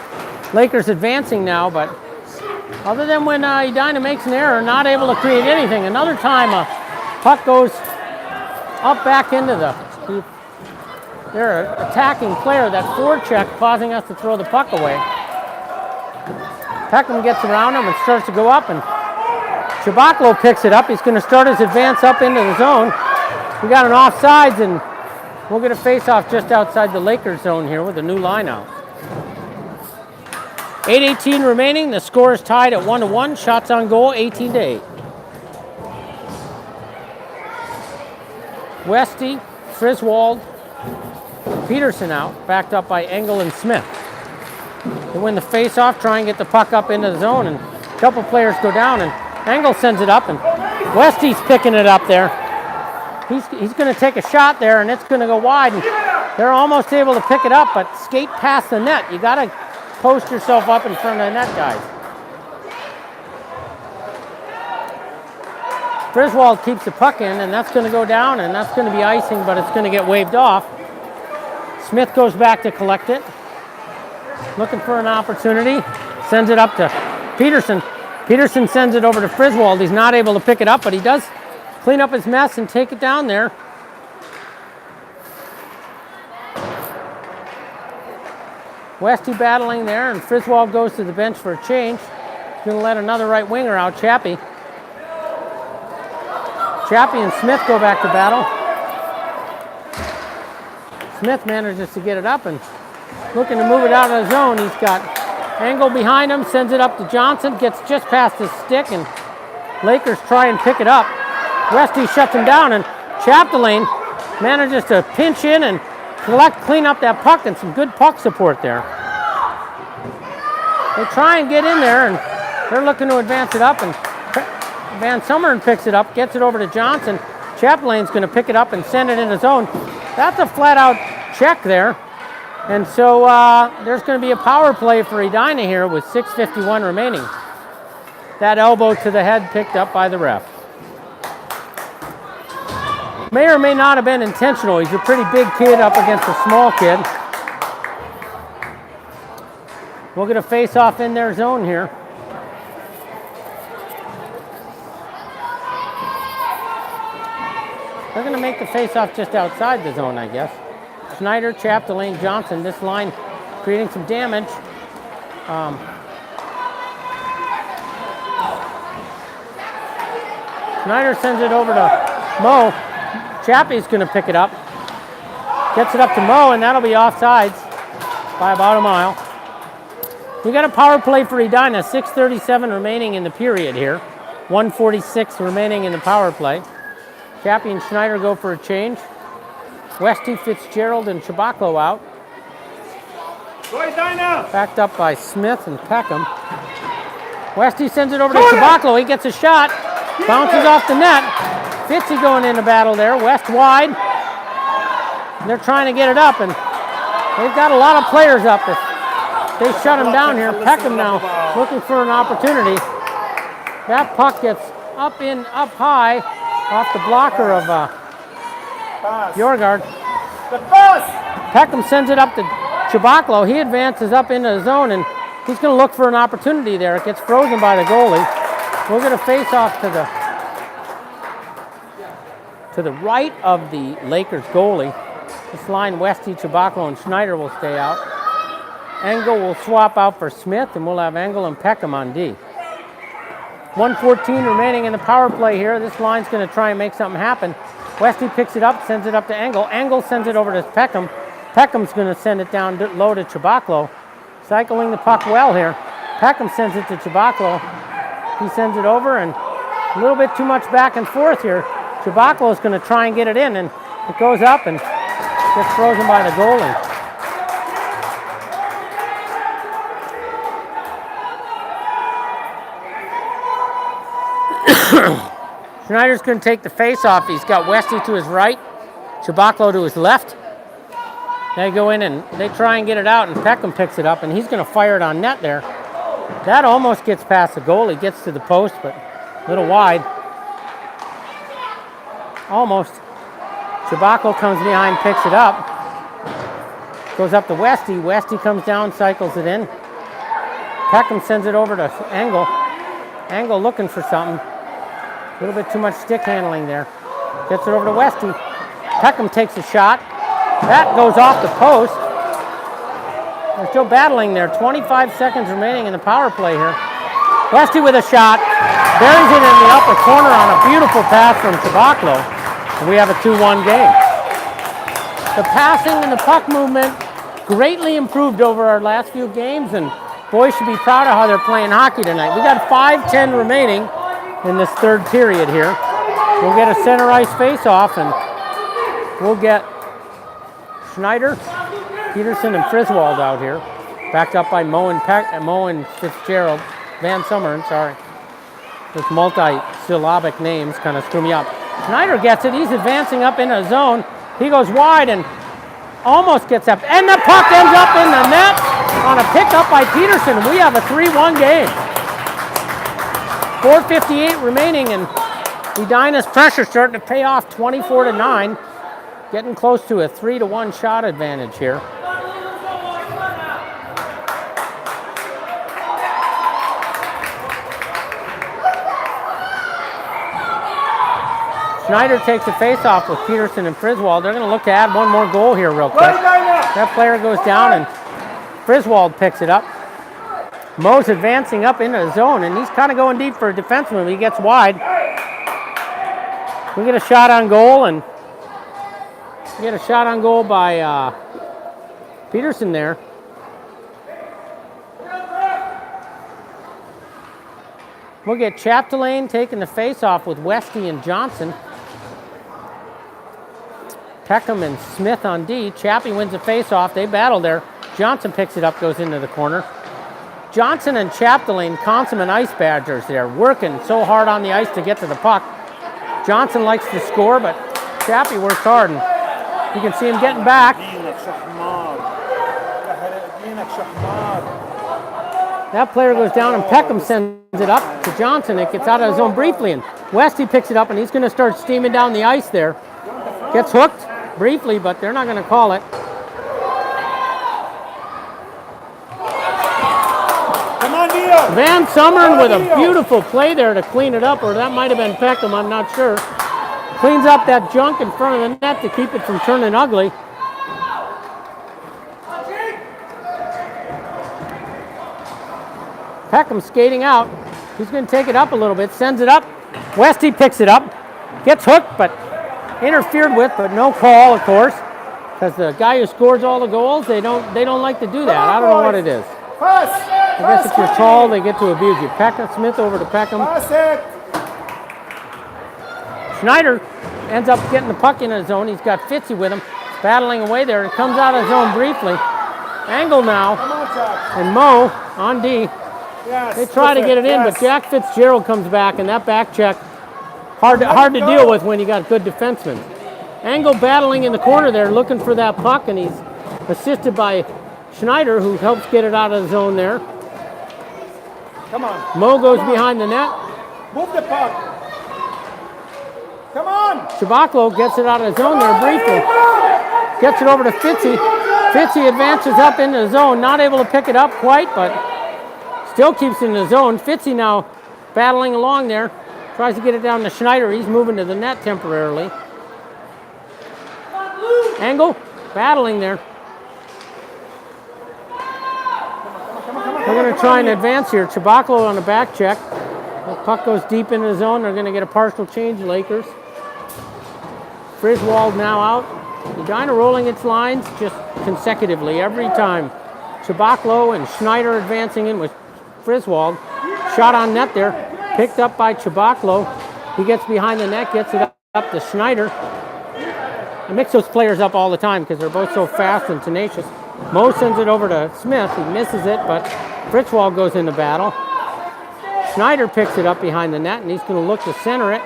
Lakers advancing now, but other than when Edina makes an error, not able to create anything. Another time a puck goes up back into their attacking player, that forecheck causing us to throw the puck away. Peckham gets around him and starts to go up, and Chabaklo picks it up. He's going to start his advance up into the zone. We got an offsides, and we'll get a face-off just outside the Lakers zone here with a new line out. 8:18 remaining. The score is tied at 1-1. Shots on goal, 18-8. Westy, Friswold, Peterson out, backed up by Engel and Smith. They win the face-off, try and get the puck up into the zone, and a couple players go down, and Engel sends it up, and Westy's picking it up there. He's going to take a shot there, and it's going to go wide, and they're almost able to pick it up, but skate past the net. You got to post yourself up in front of the net, guys. Friswold keeps the puck in, and that's going to go down, and that's going to be icing, but it's going to get waved off. Smith goes back to collect it. Looking for an opportunity. Sends it up to Peterson. Peterson sends it over to Friswold. He's not able to pick it up, but he does clean up his mess and take it down there. Westy battling there, and Friswold goes to the bench for a change. He's going to let another right winger out, Chappie. Chappie and Smith go back to battle. Smith manages to get it up and looking to move it out of the zone. He's got Engel behind him, sends it up to Johnson, gets just past his stick, and Lakers try and pick it up. Westy shuts him down, and Chapdelaine manages to pinch in and clean up that puck, and some good puck support there. They try and get in there, and they're looking to advance it up, and Van Summeren picks it up, gets it over to Johnson. Chapdelaine's going to pick it up and send it in his zone. That's a flat-out check there. And so there's going to be a power play for Edina here with 6:51 remaining. That elbow to the head picked up by the ref. May or may not have been intentional. He's a pretty big kid up against a small kid. We'll get a face-off in their zone here. They're going to make the face-off just outside the zone, I guess. Schneider, Chapdelaine, Johnson. This line creating some damage. Schneider sends it over to Mo. Chappie's going to pick it up. Gets it up to Mo, and that'll be offsides by about a mile. We got a power play for Edina. 6:37 remaining in the period here. 1:46 remaining in the power play. Chappie and Schneider go for a change. Westy, Fitzgerald, and Chabaclo out. Backed up by Smith and Peckham. Westy sends it over to Chabaclo. He gets a shot. Bounces off the net. Fitzy going into battle there. West wide. And they're trying to get it up, and they've got a lot of players up. They shut him down here. Peckham now looking for an opportunity. That puck gets up high off the blocker of Jorgaard. Peckham sends it up to Chabaclo. He advances up into the zone, and he's going to look for an opportunity there. It gets frozen by the goalie. We're going to face off to the right of the Lakers goalie. This line, Westy, Chabaclo, and Schneider will stay out. Engel will swap out for Smith, and we'll have Engel and Peckham on D. 1:14 remaining in the power play here. This line's going to try and make something happen. Westy picks it up, sends it up to Engel. Engel sends it over to Peckham. Peckham's going to send it down low to Chabaclo. Cycling the puck well here. Peckham sends it to Chabaclo. He sends it over, and a little bit too much back and forth here. Chabaclo is going to try and get it in, and it goes up and gets frozen by the goalie. Schneider's going to take the face-off. He's got Westy to his right, Chabaclo to his left. They go in and they try and get it out, and Peckham picks it up, and he's going to fire it on net there. That almost gets past the goalie, gets to the post, but a little wide. Almost. Chabaclo comes behind, picks it up. Goes up to Westy. Westy comes down, cycles it in. Peckham sends it over to Engel. Engel looking for something. A little bit too much stick handling there. Gets it over to Westy. Peckham takes a shot. That goes off the post. They're still battling there. 25 seconds remaining in the power play here. Westy with a shot. Buries it in the upper corner on a beautiful pass from Chabaclo. And we have a 2-1 game. The passing and the puck movement greatly improved over our last few games, and boys should be proud of how they're playing hockey tonight. We got 5:10 remaining in this third period here. We'll get a center ice face-off, and we'll get Schneider, Peterson, and Friswold out here. Backed up by Mo and Fitzgerald. Van Summeren, sorry. Those multi-syllabic names kind of screw me up. Schneider gets it. He's advancing up in a zone. He goes wide and almost gets up. And the puck ends up in the net on a pickup by Peterson. We have a 3-1 game. 4:58 remaining, and Edina's pressure starting to pay off. 24-9. Getting close to a 3-1 shot advantage here. Schneider takes the face-off with Peterson and Friswold. They're going to look to add one more goal here real quick. That player goes down, and Friswold picks it up. Mo's advancing up into the zone, and he's kind of going deep for a defenseman. He gets wide. We get a shot on goal, and we get a shot on goal by Peterson there. We'll get Chapdelaine taking the face-off with Westy and Johnson. Peckham and Smith on D. Chappie wins the face-off. They battle there. Johnson picks it up, goes into the corner. Johnson and Chapdelaine, consummate ice badgers there, working so hard on the ice to get to the puck. Johnson likes to score, but Chappie works hard, and you can see him getting back. That player goes down, and Peckham sends it up to Johnson. It gets out of his zone briefly, and Westy picks it up, and he's going to start steaming down the ice there. Gets hooked briefly, but they're not going to call it. Van Summeren with a beautiful play there to clean it up, or that might have been Peckham, I'm not sure. Cleans up that junk in front of the net to keep it from turning ugly. Peckham skating out. He's going to take it up a little bit, sends it up. Westy picks it up, gets hooked, but interfered with, but no call, of course, because the guy who scores all the goals, they don't like to do that. I don't know what it is. I guess if you're tall, they get to abuse you. Peckham, Smith over to Peckham. Schneider ends up getting the puck in his zone. He's got Fitzy with him, battling away there, and comes out of his zone briefly. Angle now, and Mo on D. They try to get it in, but Jack Fitzgerald comes back, and that back check, hard to deal with when you got good defensemen. Angle battling in the corner there, looking for that puck, and he's assisted by Schneider, who helps get it out of the zone there. Come on. Mo goes behind the net. Move the puck. Come on. Chabaklo gets it out of the zone there briefly. Gets it over to Fitzy. Fitzy advances up into the zone, not able to pick it up quite, but still keeps it in the zone. Fitzy now battling along there. Tries to get it down to Schneider. He's moving to the net temporarily. Angle battling there. We're going to try and advance here. Chabaklo on the back check. The puck goes deep into the zone. They're going to get a partial change, Lakers. Friswold now out. Edina rolling its lines just consecutively every time. Chabaklo and Schneider advancing in with Friswold. Shot on net there. Picked up by Chabaklo. He gets behind the net, gets it up to Schneider. I mix those players up all the time because they're both so fast and tenacious. Mo sends it over to Smith. He misses it, but Fritzwald goes into battle. Schneider picks it up behind the net, and he's going to look to center it.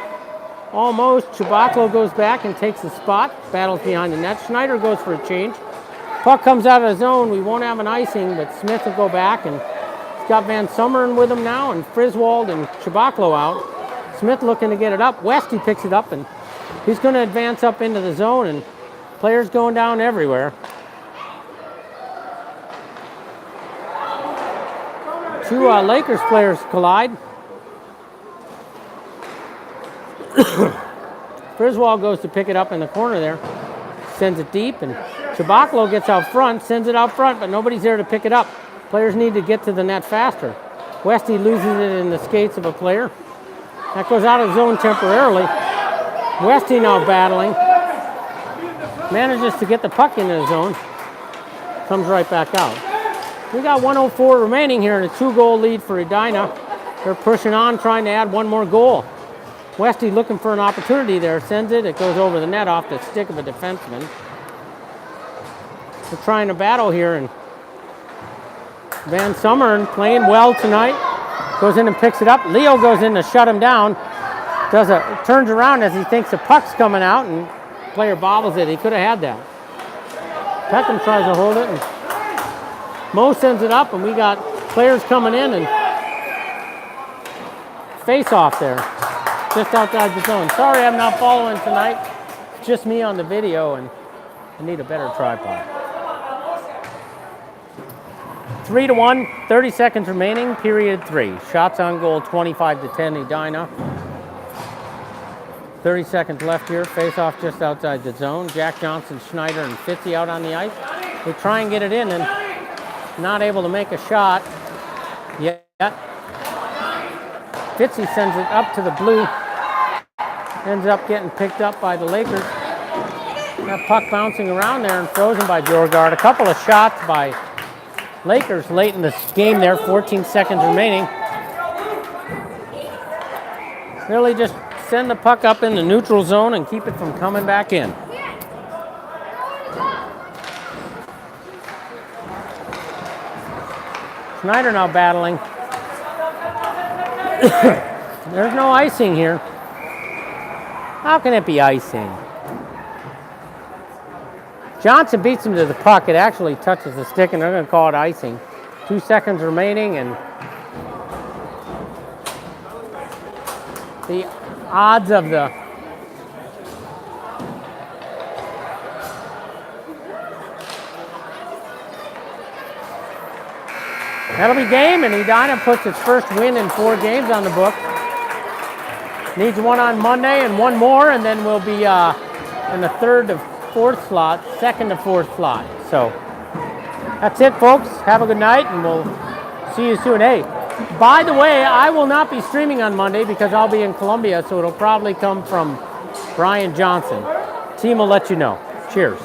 Almost. Chabaklo goes back and takes the spot. Battles behind the net. Schneider goes for a change. Puck comes out of the zone. We won't have an icing, but Smith will go back, and he's got Van Summeren with him now, and Friswold and Chabaklo out. Smith looking to get it up. Westy picks it up, and he's going to advance up into the zone, and players going down everywhere. Two Lakers players collide. Friswold goes to pick it up in the corner there. Sends it deep, and Chabaklo gets out front, sends it out front, but nobody's there to pick it up. Players need to get to the net faster. Westy loses it in the skates of a player. That goes out of zone temporarily. Westy now battling. Manages to get the puck into the zone. Comes right back out. We got 1:04 remaining here and a 2-goal lead for Edina. They're pushing on, trying to add one more goal. Westy looking for an opportunity there. Sends it. It goes over the net off the stick of a defenseman. We're trying to battle here, and Van Summeren playing well tonight. Goes in and picks it up. Leo goes in to shut him down. Turns around as he thinks the puck's coming out, and player bobbles it. He could have had that. Peckham tries to hold it, and Mo sends it up, and we got players coming in, and face off there, just outside the zone. Sorry I'm not following tonight. It's just me on the video, and I need a better tripod. 3-1, 30 seconds remaining, period 3. Shots on goal, 25-10, Edina. 30 seconds left here. Face off just outside the zone. Jack Johnson, Schneider, and Fitzy out on the ice. They try and get it in and not able to make a shot yet. Fitzy sends it up to the blue. Ends up getting picked up by the Lakers. That puck bouncing around there and frozen by Bjorgard. A couple of shots by Lakers late in this game there. 14 seconds remaining. Really just send the puck up in the neutral zone and keep it from coming back in. Schneider now battling. There's no icing here. How can it be icing? Johnson beats him to the puck. It actually touches the stick, and they're going to call it icing. 2 seconds remaining, and the odds of the that'll be game, and Edina puts its first win in 4 games on the book. Needs one on Monday and one more, and then we'll be in the 3rd to 4th slot, 2nd to 4th slot. So that's it, folks. Have a good night, and we'll see you soon. Hey, by the way, I will not be streaming on Monday because I'll be in Columbia, so it'll probably come from Brian Johnson. Team will let you know. Cheers.